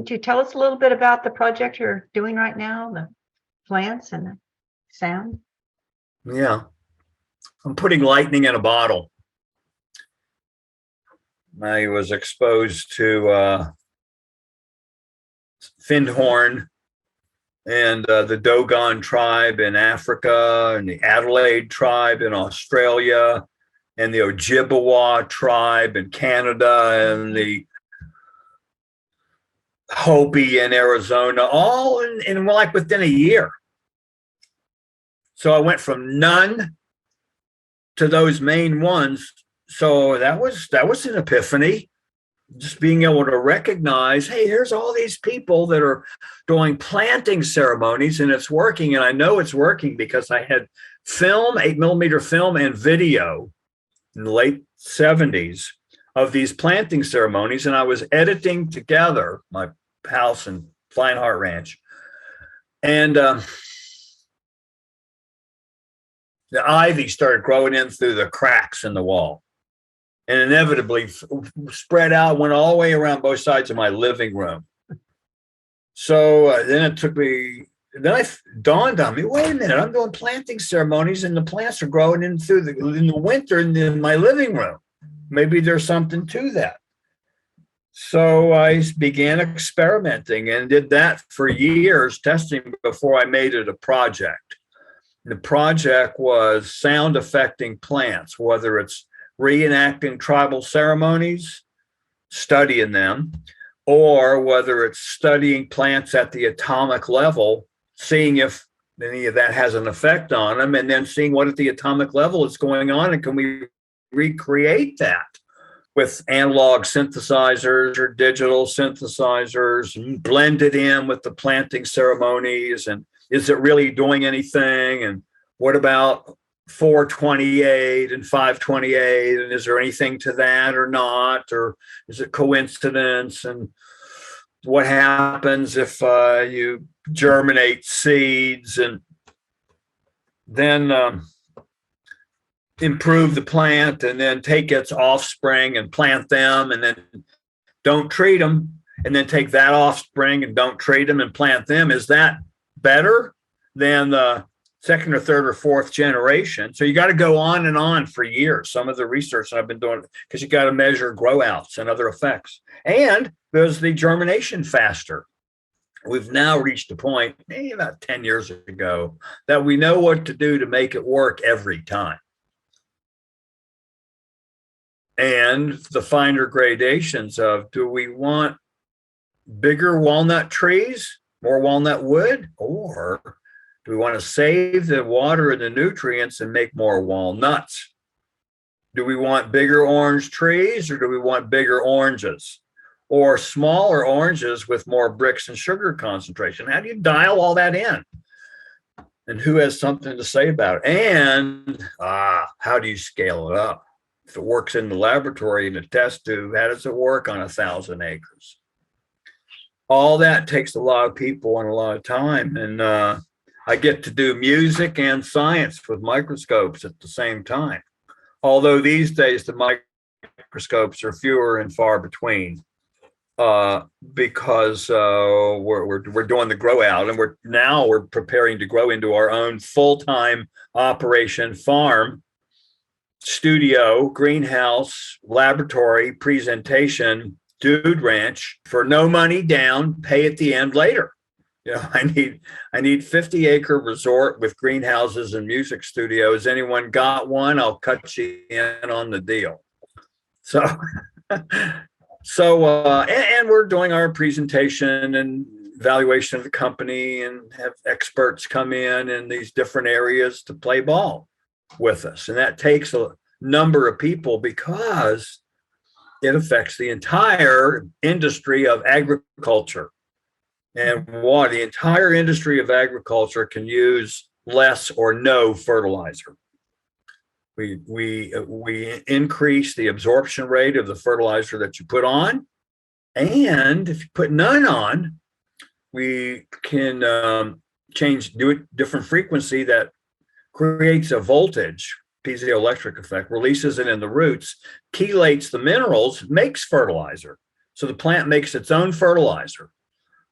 Can't you tell us a little bit about the project you're doing right now, the plants and the sound? Yeah, I'm putting lightning in a bottle. I was exposed to Findhorn and the Dogon tribe in Africa, and the Adelaide tribe in Australia, and the Ojibwa tribe in Canada, and the Hopi in Arizona, all in like within a year. So I went from none to those main ones. So that was an epiphany. Just being able to recognize, hey, here's all these people that are doing planting ceremonies, and it's working. And I know it's working because I had film, 8mm film, and video in the late 70s of these planting ceremonies. And I was editing together my house in Flying Heart Ranch. And the ivy started growing in through the cracks in the wall, and inevitably spread out, went all the way around both sides of my living room. So then it dawned on me, wait a minute, I'm doing planting ceremonies and the plants are growing in the winter in my living room. Maybe there's something to that. So I began experimenting and did that for years, testing before I made it a project. The project was sound affecting plants, whether it's reenacting tribal ceremonies, studying them, or whether it's studying plants at the atomic level, seeing if any of that has an effect on them, and then seeing what at the atomic level is going on, and can we recreate that with analog synthesizers or digital synthesizers, and blend it in with the planting ceremonies, and is it really doing anything? And what about 428 and 528, and is there anything to that or not, or is it coincidence? And what happens if you germinate seeds and then improve the plant and then take its offspring and plant them and then don't treat them, and then take that offspring and don't treat them and plant them? Is that better than the second or third or fourth generation? So you got to go on and on for years. Some of the research that I've been doing, because you got to measure grow outs and other effects. And there's the germination faster. We've now reached a point, maybe about 10 years ago, that we know what to do to make it work every time. And the finer gradations of, do we want bigger walnut trees, more walnut wood, or do we want to save the water and the nutrients and make more walnuts? Do we want bigger orange trees, or do we want bigger oranges, or smaller oranges with more bricks and sugar concentration? How do you dial all that in? And who has something to say about it? And how do you scale it up? If it works in the laboratory in a test tube, how does it work on 1,000 acres? All that takes a lot of people and a lot of time. And I get to do music and science with microscopes at the same time. Although these days the microscopes are fewer and far between, because we're doing the grow out, and we're preparing to grow into our own full-time operation farm, studio, greenhouse, laboratory, presentation, dude ranch for no money down, pay at the end later. You know, I need 50-acre resort with greenhouses and music studios. Anyone got one? I'll cut you in on the deal. So, and we're doing our presentation and evaluation of the company, and have experts come in these different areas to play ball with us. And that takes a number of people, because it affects the entire industry of agriculture. And the entire industry of agriculture can use less or no fertilizer. We increase the absorption rate of the fertilizer that you put on, and if you put none on, we can do it different frequency that creates a voltage, piezoelectric effect, releases it in the roots, chelates the minerals, makes fertilizer. So the plant makes its own fertilizer.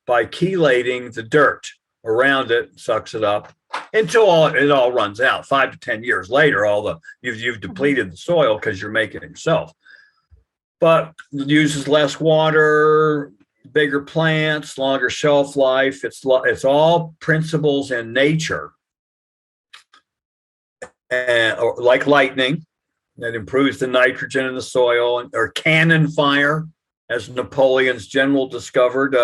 by chelating the dirt around it, sucks it up until it all runs out. 5 to 10 years later, you've depleted the soil because you're making it yourself. But it uses less water, bigger plants, longer shelf life. It's all principles in nature, and or like lightning that improves the nitrogen in the soil, or cannon fire, as Napoleon's general discovered,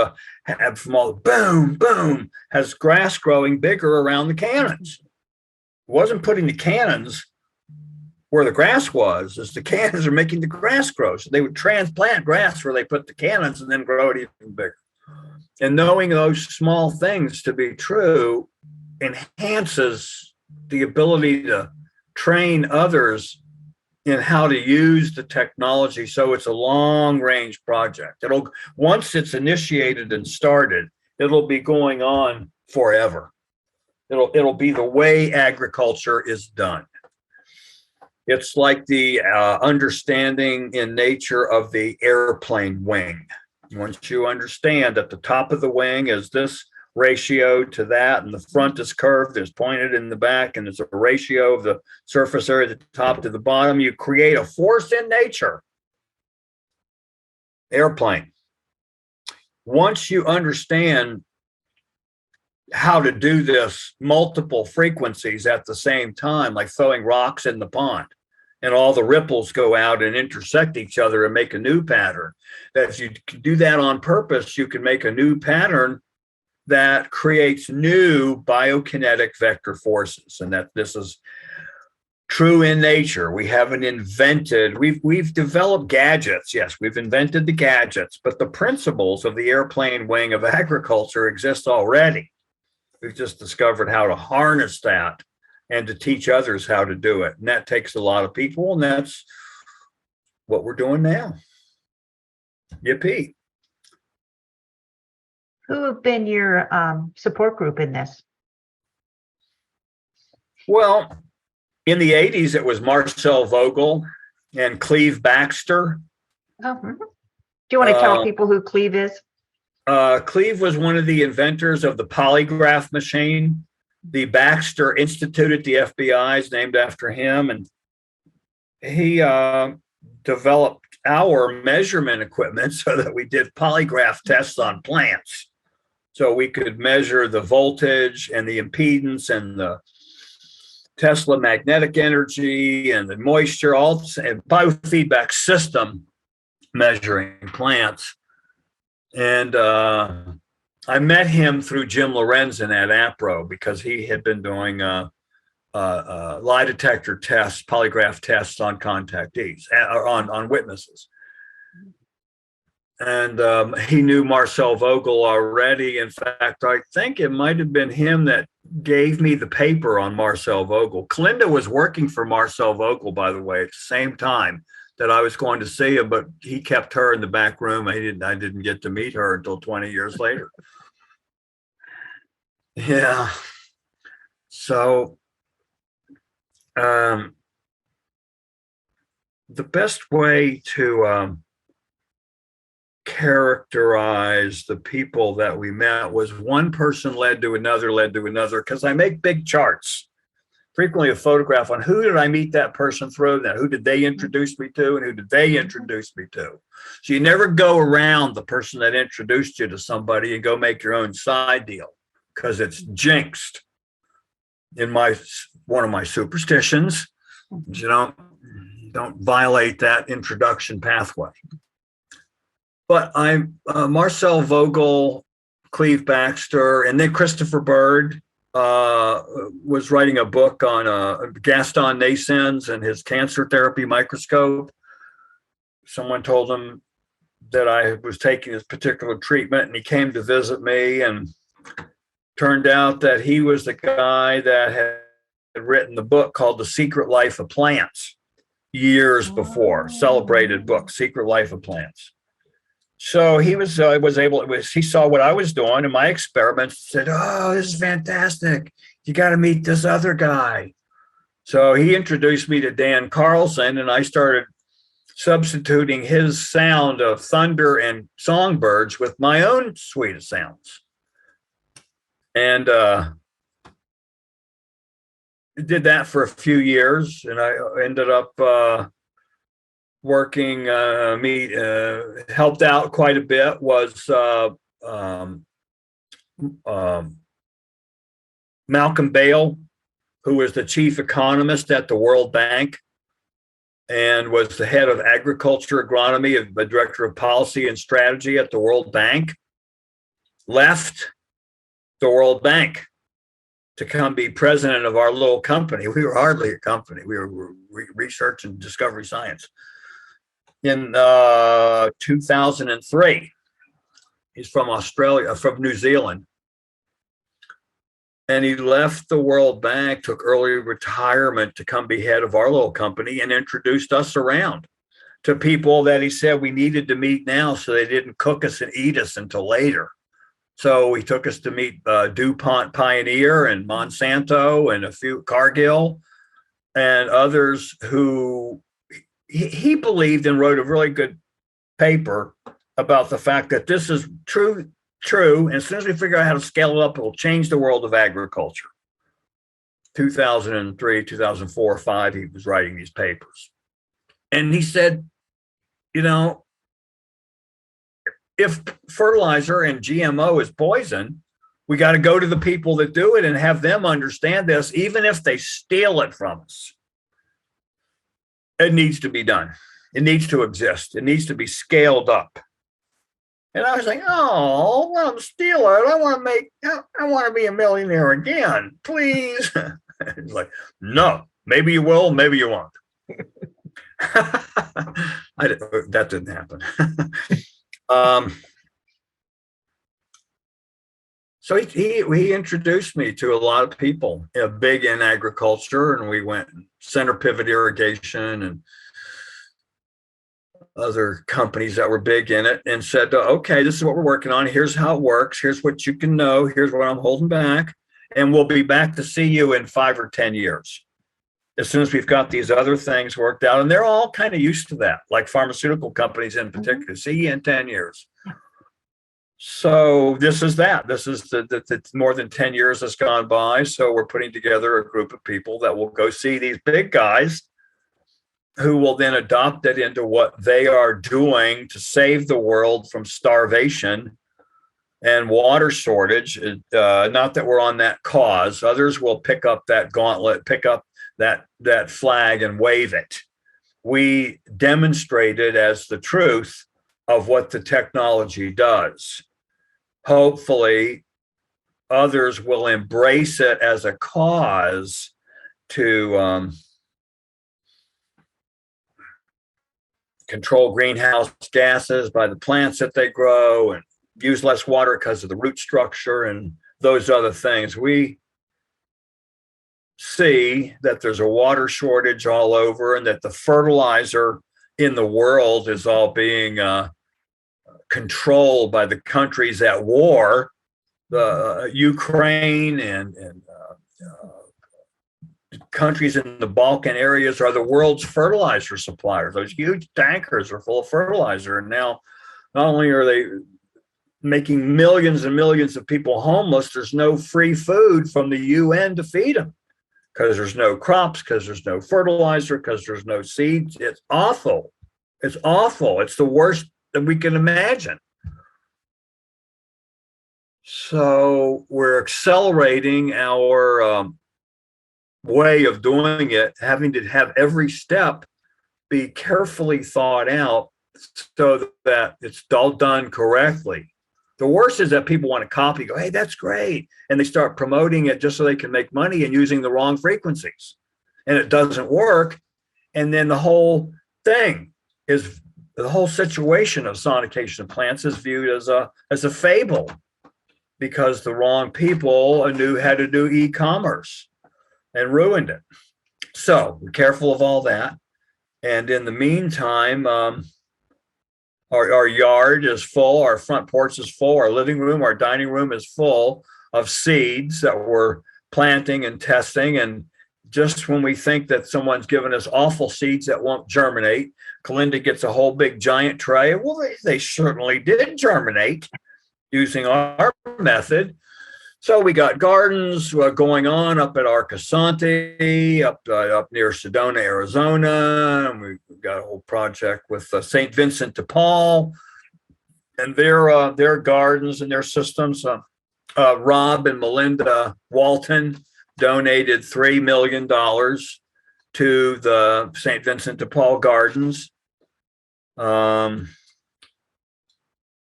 from all the boom, boom, has grass growing bigger around the cannons. It wasn't putting the cannons where the grass was, as the cannons are making the grass grow. So they would transplant grass where they put the cannons and then grow it even bigger. And knowing those small things to be true enhances the ability to train others in how to use the technology. So it's a long range project. Once it's initiated and started, it'll be going on forever. It'll be the way agriculture is done. It's like the understanding in nature of the airplane wing. Once you understand that the top of the wing is this ratio to that, and the front is curved, is pointed in the back, and it's a ratio of the surface area at the top to the bottom, you create a force in nature. Airplane. Once you understand how to do this multiple frequencies at the same time, like throwing rocks in the pond, and all the ripples go out and intersect each other and make a new pattern. That if you do that on purpose, you can make a new pattern that creates new biokinetic vector forces. And that this is true in nature. We haven't invented, we've developed gadgets. Yes, we've invented the gadgets, but the principles of the airplane wing of agriculture exist already. We've just discovered how to harness that and to teach others how to do it. And that takes a lot of people, and that's what we're doing now. Yippee. Who have been your support group in this? Well, in the 80s, it was Marcel Vogel and Cleve Baxter. Oh, mhm. Do you want to tell people who Cleve is? Cleve was one of the inventors of the polygraph machine. The Baxter Institute at the FBI is named after him, and he developed our measurement equipment so that we did polygraph tests on plants. So we could measure the voltage and the impedance and the Tesla magnetic energy and the moisture, all and biofeedback system measuring plants. And I met him through Jim Lorenzen at APRO because he had been doing lie detector tests, polygraph tests on contactees, or on witnesses. And he knew Marcel Vogel already. In fact, I think it might have been him that gave me the paper on Marcel Vogel. Clinda was working for Marcel Vogel, by the way, at the same time that I was going to see him, but he kept her in the back room. I didn't get to meet her until 20 years later. Yeah. So the best way to characterize the people that we met was one person led to another, because I make big charts. Frequently a photograph on who did I meet that person through, then who did they introduce me to, and who did they introduce me to. So you never go around the person that introduced you to somebody and go make your own side deal, because it's jinxed. In one of my superstitions, you don't violate that introduction pathway. But I'm Marcel Vogel, Cleve Baxter, and then Christopher Bird was writing a book on Gaston Naessens and his cancer therapy microscope. Someone told him that I was taking this particular treatment, and he came to visit me, and turned out that he was the guy that had written the book called The Secret Life of Plants years before, celebrated book, Secret Life of Plants. So he he saw what I was doing in my experiments, said, "Oh, this is fantastic. You got to meet this other guy." So he introduced me to Dan Carlson, and I started substituting his sound of thunder and songbirds with my own suite of sounds. And did that for a few years, and I ended up working, helped out quite a bit, was Malcolm Bale, who was the chief economist at the World Bank and was the head of agriculture agronomy, the director of policy and strategy at the World Bank, left the World Bank to come be president of our little company. We were hardly a company. We were research and discovery science. In 2003, he's from Australia, from New Zealand. And he left the World Bank, took early retirement to come be head of our little company, and introduced us around to people that he said we needed to meet now so they didn't cook us and eat us until later. So he took us to meet DuPont Pioneer and Monsanto and a few Cargill and others who he believed and wrote a really good paper about the fact that this is true. And as soon as we figure out how to scale it up, it will change the world of agriculture. 2003, 2004, 5, he was writing these papers. And he said, you know, if fertilizer and GMO is poison, we got to go to the people that do it and have them understand this, even if they steal it from us. It needs to be done. It needs to exist. It needs to be scaled up. And I was like, oh, well, steal it. I want to be a millionaire again, please. He's like, no, maybe you will, maybe you won't. That didn't happen. So he introduced me to a lot of people, big in agriculture, and we went center pivot irrigation and other companies that were big in it, and said, okay, this is what we're working on. Here's how it works. Here's what you can know. Here's what I'm holding back. And we'll be back to see you in 5 or 10 years. As soon as we've got these other things worked out, and they're all kind of used to that, like pharmaceutical companies in particular, see you in 10 years. So this is that. This is the more than 10 years has gone by. So we're putting together a group of people that will go see these big guys who will then adopt it into what they are doing to save the world from starvation and water shortage. Not that we're on that cause. Others will pick up that gauntlet, pick up that flag and wave it. We demonstrated as the truth of what the technology does. Hopefully, others will embrace it as a cause to control greenhouse gases by the plants that they grow and use less water because of the root structure and those other things. We see that there's a water shortage all over and that the fertilizer in the world is all being controlled by the countries at war, Ukraine and countries in the Balkan areas are the world's fertilizer suppliers. Those huge tankers are full of fertilizer. And now not only are they making millions and millions of people homeless, there's no free food from the UN to feed them because there's no crops, because there's no fertilizer, because there's no seeds. It's awful. It's awful. It's the worst that we can imagine. So we're accelerating our way of doing it, having to have every step be carefully thought out so that it's all done correctly. The worst is that people want to copy, go, hey, that's great. And they start promoting it just so they can make money and using the wrong frequencies. And it doesn't work. And then the whole thing is, the whole situation of sonication of plants is viewed as a fable because the wrong people knew how to do e-commerce and ruined it. So we're careful of all that. And in the meantime, our yard is full, our front porch is full, our living room, our dining room is full of seeds that we're planting and testing and just when we think that someone's given us awful seeds that won't germinate, Kalinda gets a whole big giant tray. Well, they certainly did germinate using our method. So we got gardens going on up at Arcosanti, up near Sedona, Arizona, and we got a whole project with St. Vincent de Paul and their gardens and their systems. Rob and Melinda Walton donated $3 million to the St. Vincent de Paul Gardens. So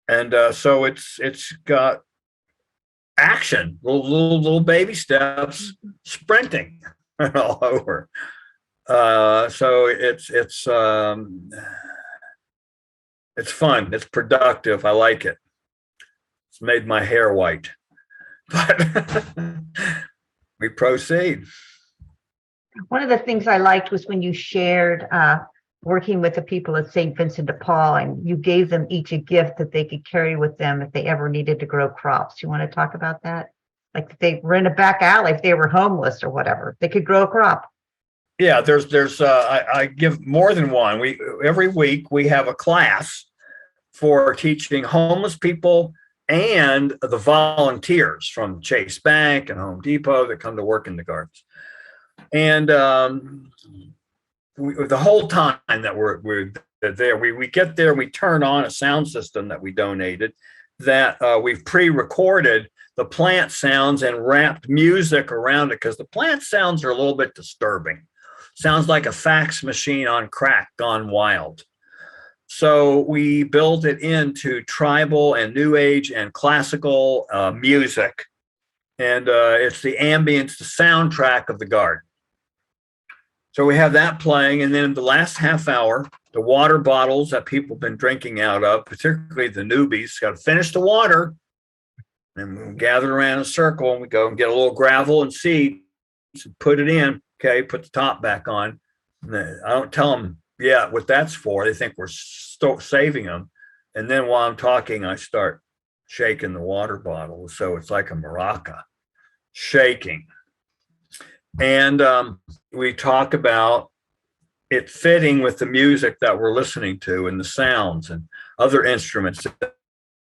it's got action, little baby steps, sprinting all over. So it's fun. It's productive. I like it. It's made my hair white, but we proceed. One of the things I liked was when you shared working with the people at St. Vincent de Paul, and you gave them each a gift that they could carry with them if they ever needed to grow crops. You want to talk about that? Like if they were in a back alley, if they were homeless or whatever, they could grow a crop. Yeah, I give more than one. Every week we have a class for teaching homeless people and the volunteers from Chase Bank and Home Depot that come to work in the gardens. And the whole time that we're there, we get there, we turn on a sound system that we donated that we've pre-recorded the plant sounds and wrapped music around it, because the plant sounds are a little bit disturbing. Sounds like a fax machine on crack gone wild. So we built it into tribal and new age and classical music. And it's the ambience, the soundtrack of the garden. So we have that playing. And then in the last half hour, the water bottles that people have been drinking out of, particularly the newbies, got to finish the water. And we gather around in a circle and we go and get a little gravel and seeds and put it in. Okay, put the top back on. I don't tell them yet what that's for. They think we're saving them. And then while I'm talking, I start shaking the water bottle. So it's like a maraca, shaking. And we talk about it fitting with the music that we're listening to and the sounds and other instruments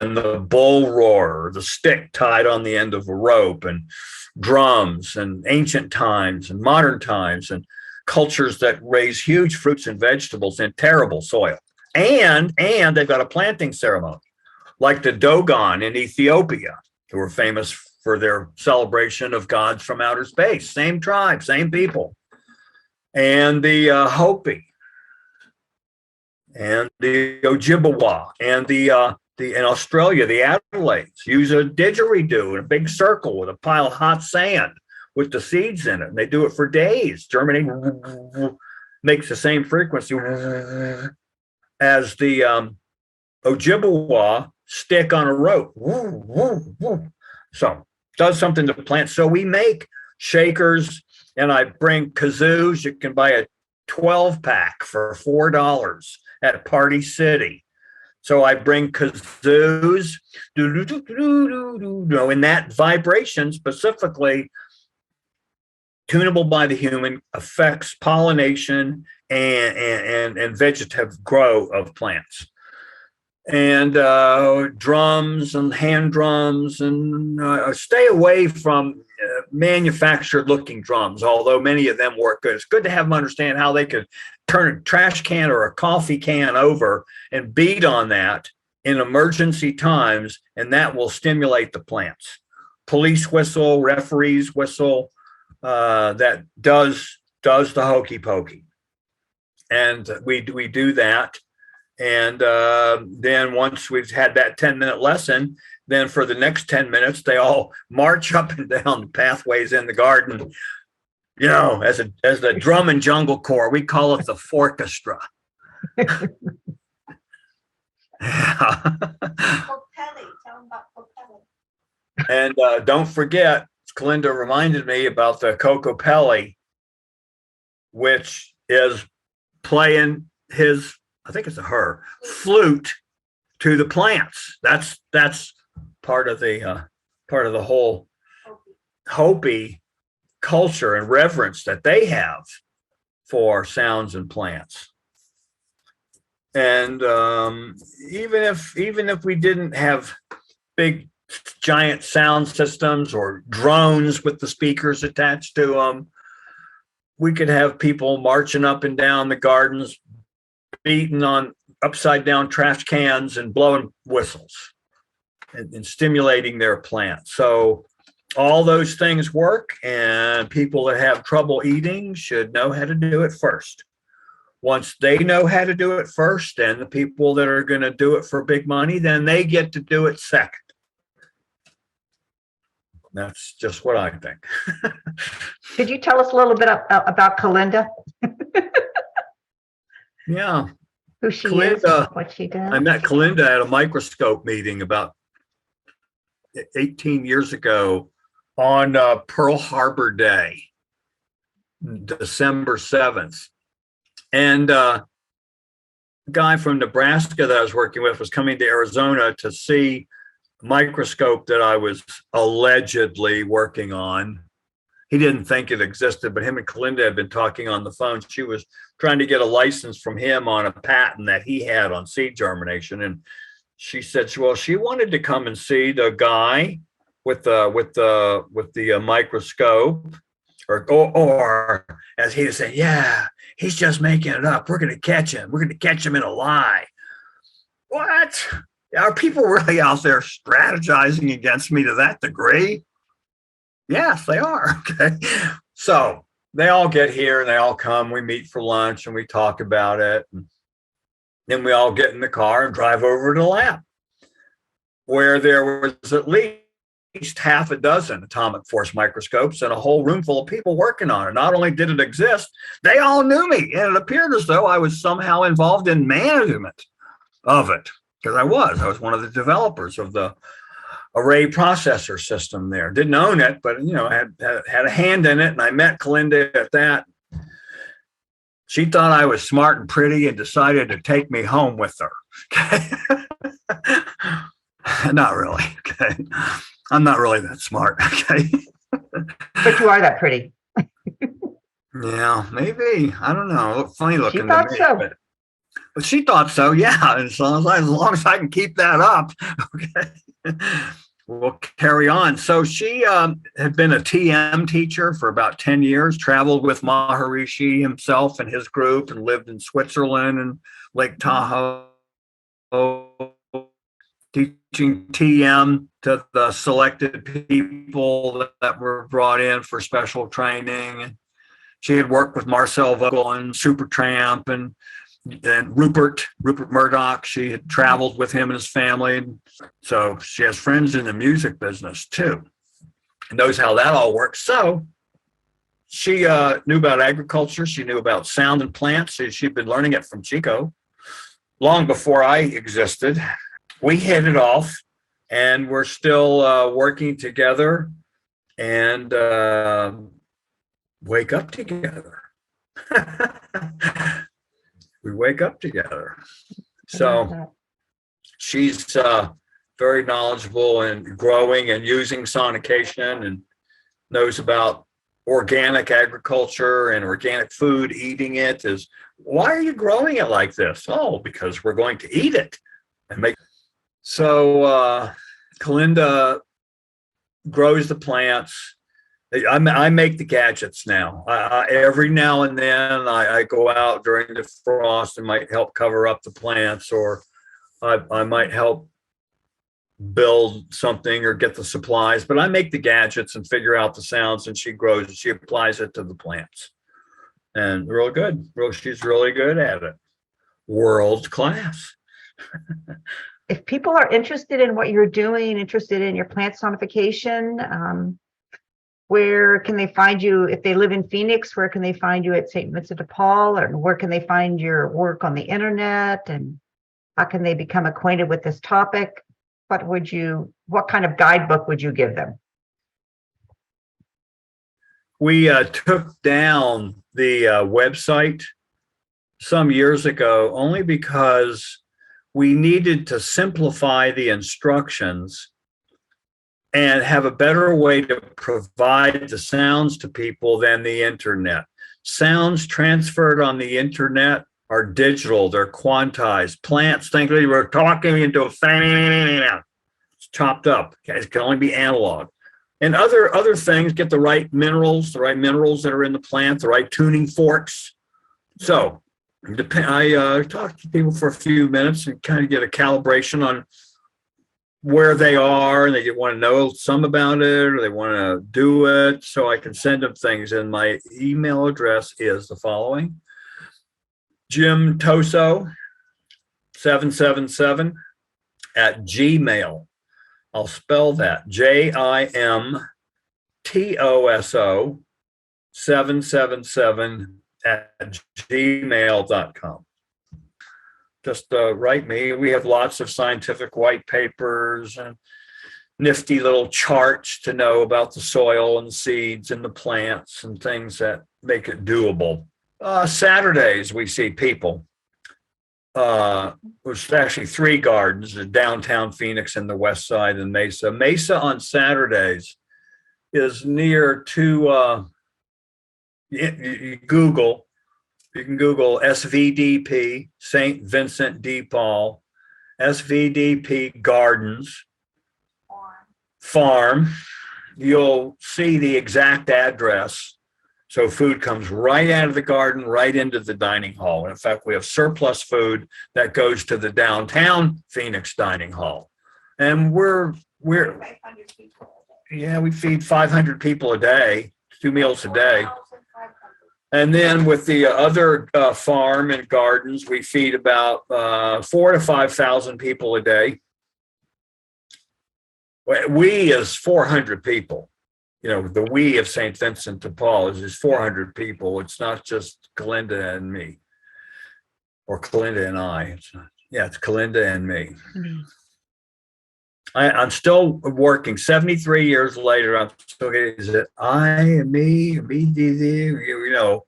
and the bull roar, the stick tied on the end of a rope, and drums, and ancient times and modern times, and cultures that raise huge fruits and vegetables in terrible soil. And they've got a planting ceremony, like the Dogon in Ethiopia, who are famous for their celebration of gods from outer space. Same tribe, same people. And the Hopi, and the Ojibwa, and in Australia, the Adelaides use a didgeridoo in a big circle with a pile of hot sand with the seeds in it. And they do it for days. Germany makes the same frequency as the Ojibwa stick on a rope. So does something to plants. So we make shakers, and I bring kazoos. You can buy a 12-pack for $4 at Party City. So I bring kazoos, in that vibration specifically tunable by the human, affects pollination and vegetative growth of plants. And drums and hand drums, and stay away from manufactured looking drums, although many of them work good. It's good to have them understand how they could turn a trash can or a coffee can over and beat on that in emergency times, and that will stimulate the plants. Police whistle, referees whistle, that does the hokey pokey. And we do that. And then once we've had that 10-minute lesson, then for the next 10 minutes, they all march up and down the pathways in the garden. You know, as the drum and jungle corps, we call it the Forkestra. And don't forget, Kalinda reminded me about the Kokopelli, which is playing his, I think it's her, flute to the plants. That's part of the whole Hopi culture and reverence that they have for sounds and plants. And even if we didn't have big giant sound systems or drones with the speakers attached to them, we could have people marching up and down the gardens, beating on upside down trash cans and blowing whistles and stimulating their plants. So all those things work, and people that have trouble eating should know how to do it first. Once they know how to do it first, and the people that are going to do it for big money, then they get to do it second. That's just what I think. Could you tell us a little bit about Kalinda? Yeah. Who she Kalinda, is, what she does? I met Kalinda at a microscope meeting about 18 years ago on Pearl Harbor Day, December 7th. And a guy from Nebraska that I was working with was coming to Arizona to see a microscope that I was allegedly working on. He didn't think it existed, but him and Kalinda had been talking on the phone. She was trying to get a license from him on a patent that he had on seed germination. And she said, well, she wanted to come and see the guy with the microscope, or as he was saying, yeah, he's just making it up. We're going to catch him. We're going to catch him in a lie. What? Are people really out there strategizing against me to that degree? Yes, they are. Okay. So they all get here and they all come. We meet for lunch and we talk about it. And then we all get in the car and drive over to the lab, where there was at least half a dozen atomic force microscopes and a whole room full of people working on it. Not only did it exist, they all knew me. And it appeared as though I was somehow involved in management of it, because I was one of the developers of the array processor system there. Didn't own it, but had a hand in it. And I met Kalinda at that. She thought I was smart and pretty and decided to take me home with her. Okay. Not really. Okay. I'm not really that smart. Okay. But you are that pretty. Yeah, maybe. I don't know. Funny looking. She thought to me, so. But she thought so. Yeah. And so as long as I can keep that up, okay, we'll carry on. So she had been a TM teacher for about 10 years, traveled with Maharishi himself and his group, and lived in Switzerland and Lake Tahoe, teaching TM to the selected people that were brought in for special training. She had worked with Marcel Vogel and Supertramp and Rupert Murdoch. She had traveled with him and his family. So she has friends in the music business too, and knows how that all works. So she knew about agriculture. She knew about sound and plants. She'd been learning it from Chico long before I existed. We hit it off, and we're still working together and wake up together. We wake up together. So she's very knowledgeable in growing and using sonication, and knows about organic agriculture and organic food. Eating it is, why are you growing it like this? Oh, because we're going to eat it and make. So Kalinda grows the plants. I make the gadgets now. Every now and then I go out during the frost and might help cover up the plants, or I might help build something or get the supplies, but I make the gadgets and figure out the sounds, and she grows and she applies it to the plants. And real good. She's really good at it. World class. If people are interested in what you're doing, interested in your plant sonification, where can they find you? If they live in Phoenix, where can they find you at St. Vincent de Paul, or where can they find your work on the internet, and how can they become acquainted with this topic? What kind of guidebook would you give them? We took down the website some years ago only because we needed to simplify the instructions and have a better way to provide the sounds to people than the internet. Sounds transferred on the internet are digital, they're quantized. Plants think they were talking into a fan, it's chopped up. It can only be analog. And other things get the right minerals that are in the plant, the right tuning forks. So I talk to people for a few minutes and kind of get a calibration on where they are, and they want to know some about it, or they want to do it, so I can send them things. And my email address is the following: Jim Toso 777 at Gmail. I'll spell that JIMTOSO 777 at gmail.com. Just write me. We have lots of scientific white papers and nifty little charts to know about the soil and the seeds and the plants and things that make it doable. Saturdays, we see people. There's actually 3 gardens, the downtown Phoenix and the west side and Mesa. Mesa on Saturdays is near to, you can Google SVDP, St. Vincent de Paul, SVDP Gardens Farm. You'll see the exact address. So food comes right out of the garden, right into the dining hall. In fact, we have surplus food that goes to the downtown Phoenix dining hall. And we feed 500 people a day, 2 meals a day. And then with the other farm and gardens, we feed about 4,000 to 5,000 people a day. We is 400 people. You know, the we of St. Vincent de Paul is 400 people. It's not just Kalinda and me, or Kalinda and I. It's Kalinda and me. Mm-hmm. I'm still working. 73 years later, I'm still getting, is it I, me, you know,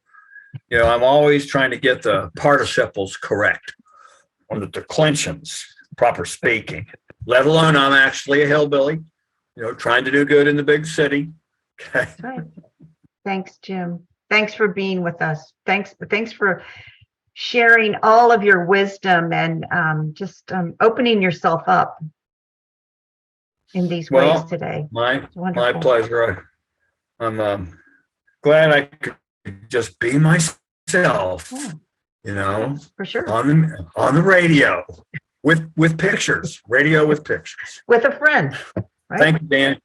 I'm always trying to get the participles correct on the declensions, proper speaking, let alone I'm actually a hillbilly, trying to do good in the big city. Okay. Right. Thanks, Jim. Thanks for being with us. Thanks for sharing all of your wisdom and just opening yourself up in these ways today. My pleasure. I'm glad I could just be myself, for sure, on the radio with pictures, radio with pictures, with a friend. Right? Thank you, Dan.